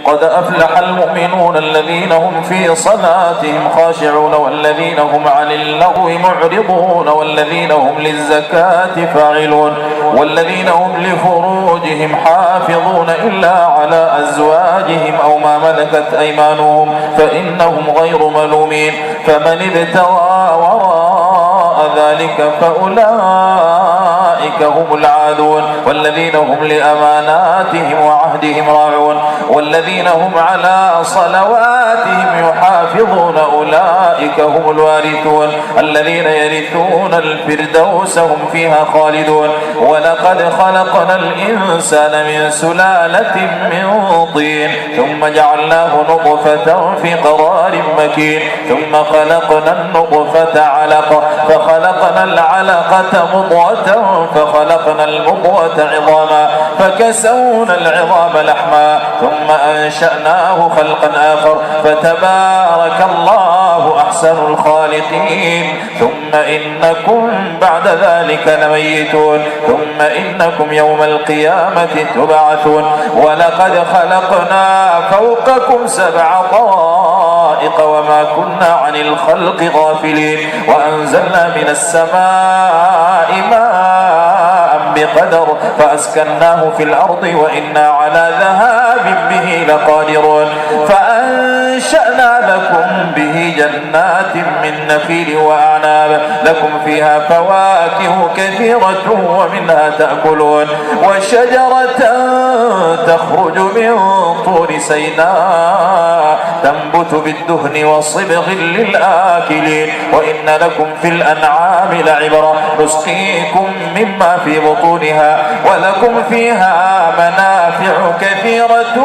قد أفلح المؤمنون الذين هم في صلاتهم خاشعون والذين هم عن اللغو معرضون والذين هم للزكاة فاعلون والذين هم لفروجهم حافظون إلا على أزواجهم أو ما ملكت أيمانهم فإنهم غير ملومين فمن ابتغى وراء ذلك فأولئك هم العادون والذين هم لأماناتهم وعهدهم راعون والذين هم على صلواتهم يحافظون أولئك هم الوارثون الذين يرثون الفردوس هم فيها خالدون ولقد خلقنا الإنسان من سلالة من طين ثم جعلناه نطفة في قرار مكين ثم خلقنا النطفة علقة فخلقنا العلقة مضغة فخلقنا المضغة عظاما فكسونا العظام لحما ثم أنشأناه خلقا آخر فتبارك الله أحسن الخالقين ثم إنكم بعد ذلك لميتون ثم إنكم يوم القيامة تبعثون ولقد خلقنا فوقكم 7 طرائق وما كنا عن الخلق غافلين وأنزلنا من السماء ماء بقدر فأسكناه في الأرض وإنا على ذهاب به لقادرون فأنشأنا لكم به جنات من نخيل وأعناب لكم فيها فواكه كثيرة ومنها تأكلون وشجرة تخرج من طور سيناء تنبت بالدهن وصبغ للآكلين وإن لكم في الأنعام لعبرة نسقيكم مما في بطونها ولكم فيها منافع كثيرة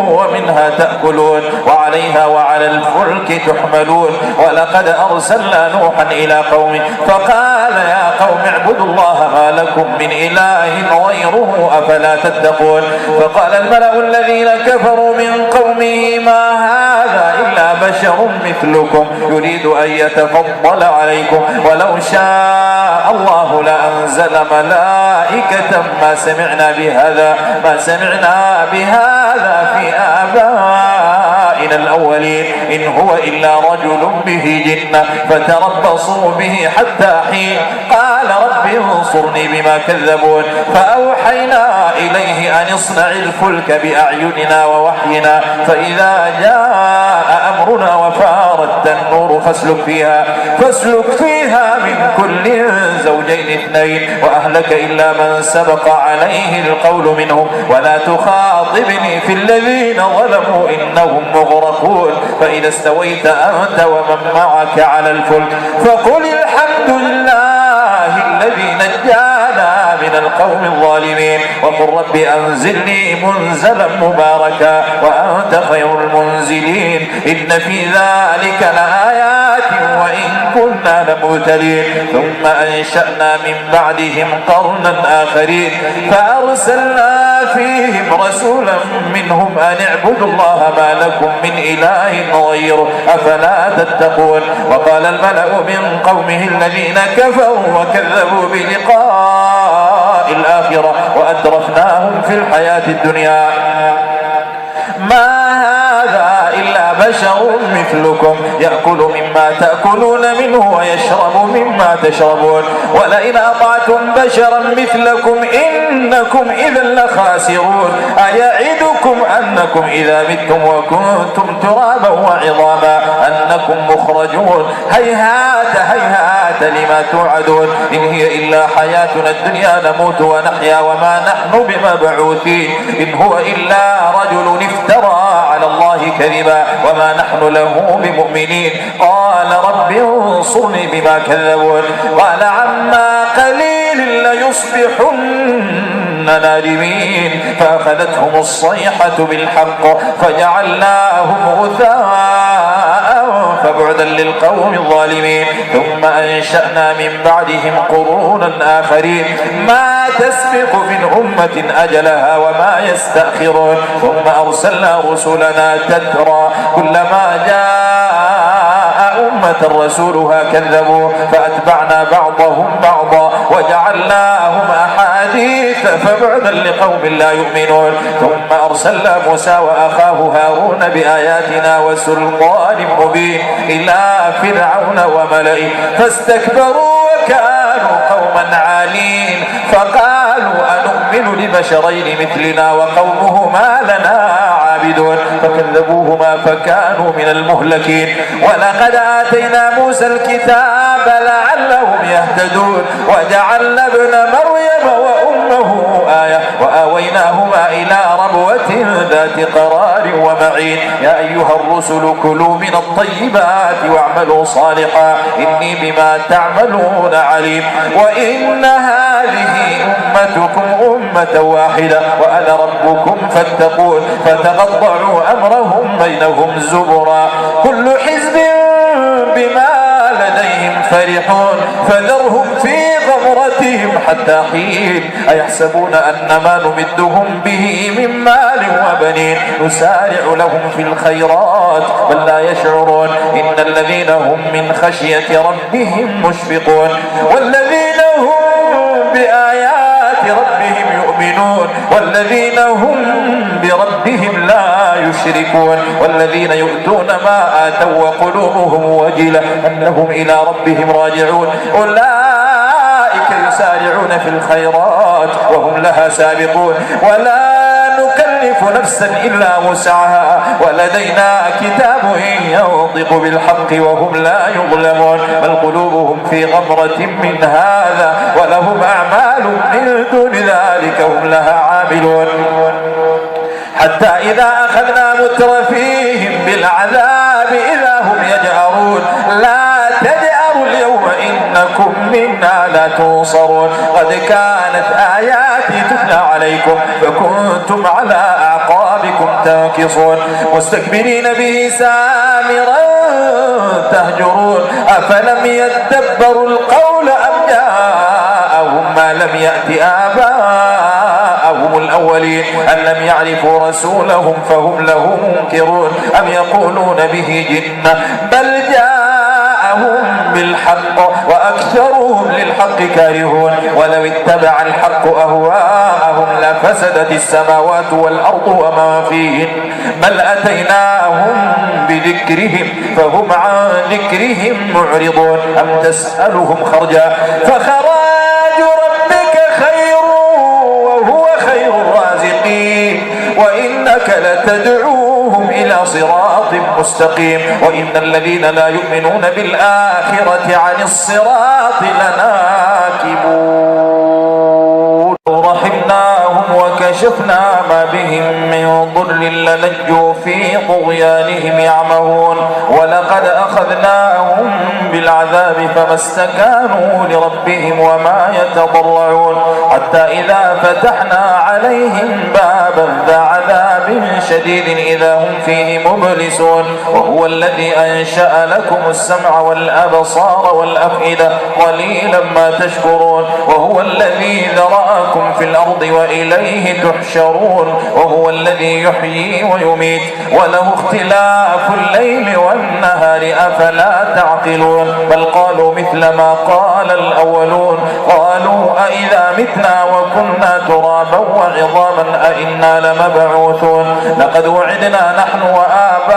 ومنها تأكلون وعليها وعلى الفلك تحملون ولقد أرسلنا نوحا إلى قومه فقال يا قوم اعبدوا الله ما لكم من إله غيره أفلا تتقون فقال الملأ الذين كفروا من قومه ما هذا إلا بشر مثلكم يريد أن يتفضل عليكم ولو شاء الله لأنزل ملائكة ما سمعنا بهذا في آبائنا الأولين إن هو إلا رجل به جنة فتربصوا به حتى حين قال رب انصرني بما كذبون فأوحينا إليه أن اصنع الفلك بأعيننا ووحينا فإذا جاء أمرنا وفارت النور فاسلك فيها من كل زوجين 2 وأهلك إلا من سبق عليه القول منهم ولا تخاطبني في الذين ظلموا إنهم مغرقون فإذا استويت أنت ومن معك على الفلك فقل الحمد لله الذي نجانا من القوم الظالمين وقل رب أنزلني منزلا مباركا وأنت خير المنزلين إن في ذلك لآيات وإن كنا لمبتلين ثم أنشأنا من بعدهم قرنا آخرين فأرسلنا فيهم رسولا منهم أن اعبدوا الله ما لكم من إله غيره أفلا تتقون وقال الملأ من قومه الذين كفروا وكذبوا بلقاء الآخرة وأترفناهم في الحياة الدنيا ما هذا إلا بشر مثلكم يأكل مما تأكلون منه ويشرب مما تشربون ولئن أطعتم بشرا مثلكم إنكم إذا لخاسرون أيعدكم أنكم إذا متم وكنتم ترابا وعظاما أنكم مخرجون هيهات هيهات لما توعدون إن هي إلا حياتنا الدنيا نموت ونحيا وما نحن بمبعوثين إن هو إلا رجل افترى على الله كذبا وما نحن له بمؤمنين قال رب انصرني بما كذبون قال عما قليل ليصبحن نادمين فأخذتهم الصيحة بالحق فجعلناهم غثاء فبعدا للقوم الظالمين ثم أنشأنا من بعدهم قرونا آخرين ما تسبق من أمة أجلها وما يستأخرون ثم أرسلنا رسلنا تترى كلما جاء أمة رسولها كذبوا فأتبعنا بعضهم بعضا وجعلناهم أحاديث فبعدا لقوم لا يؤمنون. ثم أرسلنا موسى وأخاه هارون بآياتنا وسلطان مبين إلى فرعون وملئه فاستكبروا وكانوا قوما عالين فقالوا أنؤمن لبشرين مثلنا وقومهما لنا عابدون فكذبوهما فكانوا من المهلكين. ولقد آتينا موسى الكتاب لعلهم يهتدون وجعلنا ابن مريم وأمه آية وآويناهما إلى ربوة ذات قرار ومعين. يا أيها الرسل كلوا من الطيبات واعملوا صالحا إني بما تعملون عليم. وإن هذه أمتكم أمة واحدة وأنا ربكم فاتقون فتقطعوا أمرهم بينهم زبرا كل حزب بما لديهم فرحون فذرهم في غمرتهم حتى حين أيحسبون أن ما نمدهم به من مال وبنين نسارع لهم في الخيرات بل لا يشعرون. إن الذين هم من خشية ربهم مشفقون والذين هم بآيات ربهم يؤمنون والذين هم بربهم لا يشركون والذين يؤتون ما آتوا وقلوبهم وجلة أنهم إلى ربهم راجعون أولئك يسارعون في الخيرات وهم لها سابقون ولا نكلف نفسا إلا وسعها ولدينا كتاب ينطق بالحق وهم لا يظلمون بل قلوبهم في غمرة من هذا ولهم أعمال من دون ذلك هم لها عاملون. حتى إذا أخذنا مترفيهم بالعذاب إذا هم يجأرون لا تجأروا اليوم إنكم منا لا تنصرون قد كانت آياتي تتلى عليكم فكنتم على أعقابكم تنكصون مستكبرين به سامرا تهجرون أفلم يدبروا القول أم جاءهم ما لم يأت آباءهم الأولين أن لم يعرفوا رسولهم فهم له منكرون أم يقولون به جنة بل جاءهم بالحق وأكثرهم للحق كارهون ولو اتبع الحق أهواءهم لفسدت السماوات والأرض وما فيهن بل أتيناهم بذكرهم فهم عن ذكرهم معرضون أم تسألهم خرجا فخراج ربك خير وهو خير الرازقين وإنك لتدعوهم إلى صراط مستقيم. وإن الذين لا يؤمنون بالآخرة عن الصراط لناكبون رحمناهم وكشفنا ما بهم من ضر لنجوا في طغيانهم يعمهون ولقد أخذناهم بالعذاب فما استكانوا لربهم وما يتضرعون حتى إذا فتحنا عليهم بابا ذا عذاب شديد إذا هم فيه مبلسون وهو الذي أنشأ لكم السمع والأبصار والأفئدة قليلا ما تشكرون وهو الذي ذرأكم في الأرض وإليه تحشرون وهو الذي يحيي ويميت وله اختلاف الليل والنهار أفلا تعقلون بل قالوا مثل ما قال الأولون قالوا أئذا متنا وكنا ترابا وعظاما أئنا لمبعوثون لقد وعدنا نحن وآباؤنا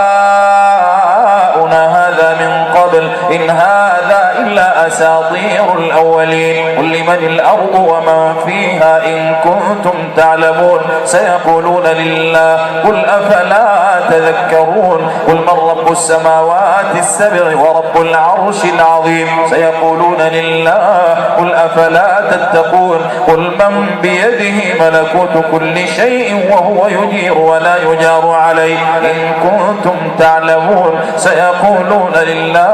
هذا من قبل إن هذا إلا أساطير الأولين قل لمن الأرض وما فيها إن كنتم تعلمون سيقولون لله قل أفلا تذكرون قل من رب السماوات السبع ورب العرش العظيم سيقولون لله قل أفلا تتقون قل من بيده ملكوت كل شيء وهو يجير ولا يجار عليه إن كنتم تعلمون سيقولون لله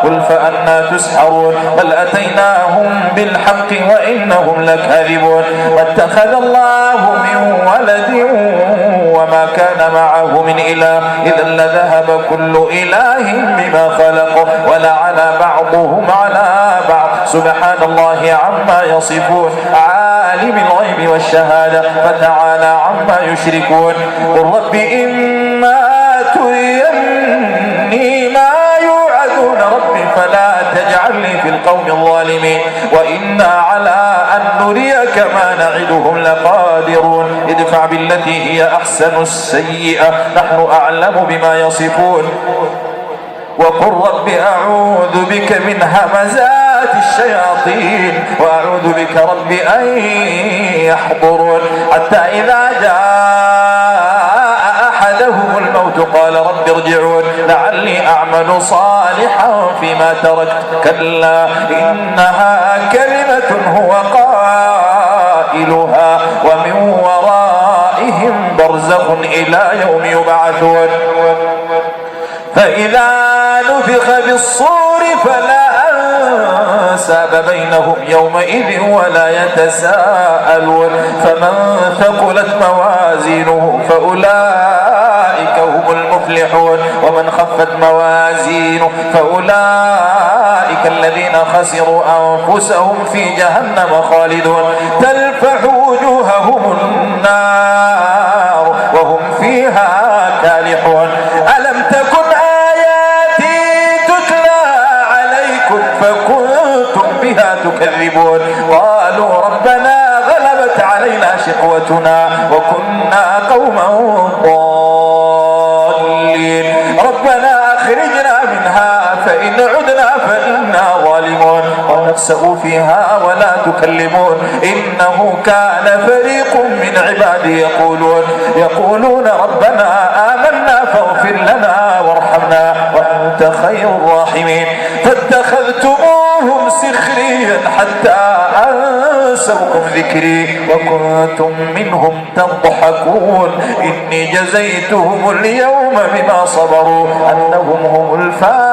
قل فأنا تسحرون بل أتيناهم بالحق وإنهم لكاذبون واتخذ الله من ولد وما كان معه من إله إذا لذهب كل إله بما خلق ولعلى بعضهم على بعض سبحان الله عما يصفون عالم الغيب والشهادة فتعالى عما يشركون قل رب إما تريني ما يوعدون رب فلا تجعلني في القوم الظالمين وإنا على أن نريك ما نعدهم لقادرون ادفع بالتي هي أحسن السيئة نحن أعلم بما يصفون وقل رب أعوذ بك من همزات الشياطين وأعوذ بك رب أن يحضرون حتى إذا جاء أحدهم الموت قال رب ارجعون لعلي أعمل صالحا فيما تركت كلا إنها كلمة هو قائلها ومن ورائهم برزخ إلى يوم يبعثون فإذا نفخ بالصور فلا أنساب بينهم يومئذ ولا يتساءلون فمن ثقلت موازينه فأولئك هم المفلحون ومن خفت موازينه فأولئك الذين خسروا أنفسهم في جهنم خالدون تلفح وجوههم النار وهم فيها كالحون ألم تكن فكنتم بها تكذبون قالوا ربنا غلبت علينا شقوتنا وكنا قوما ضالين ربنا أخرجنا منها فإن عدنا فإنا ظالمون ونخسأ فيها ولا تكلمون إنه كان فريق من عبادي يقولون ربنا آمنا فاغفر لنا وارحمنا وأنت خير الراحمين فاتخذتموهم سخريا حتى أنسوكم ذكري وكنتم منهم تضحكون إني جزيتهم اليوم بما صبروا أنهم هم الفائزون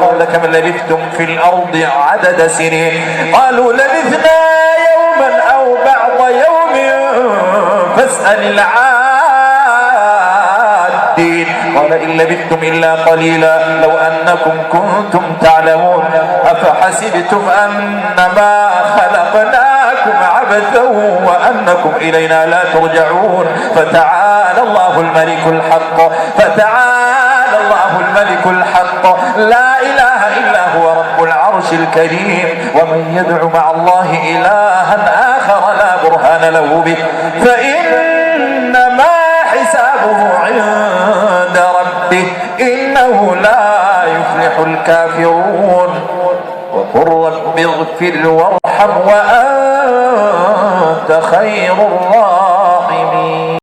قال كم لبثتم في الأرض عدد سنين قالوا لبثنا يوما أو بعض يوم فاسأل العادين قال إن لبثتم إلا قليلا لو أنكم كنتم تعلمون أفحسبتم أنما خلقناكم عبثا وأنكم إلينا لا ترجعون فتعالى الله الملك الحق لا إله إلا هو رب العرش الكريم ومن يدع مع الله إلها آخر لا برهان له به فإنما حسابه عند ربه إنه لا يفلح الكافرون وقل رب اغفر وارحم وأنت خير الراحمين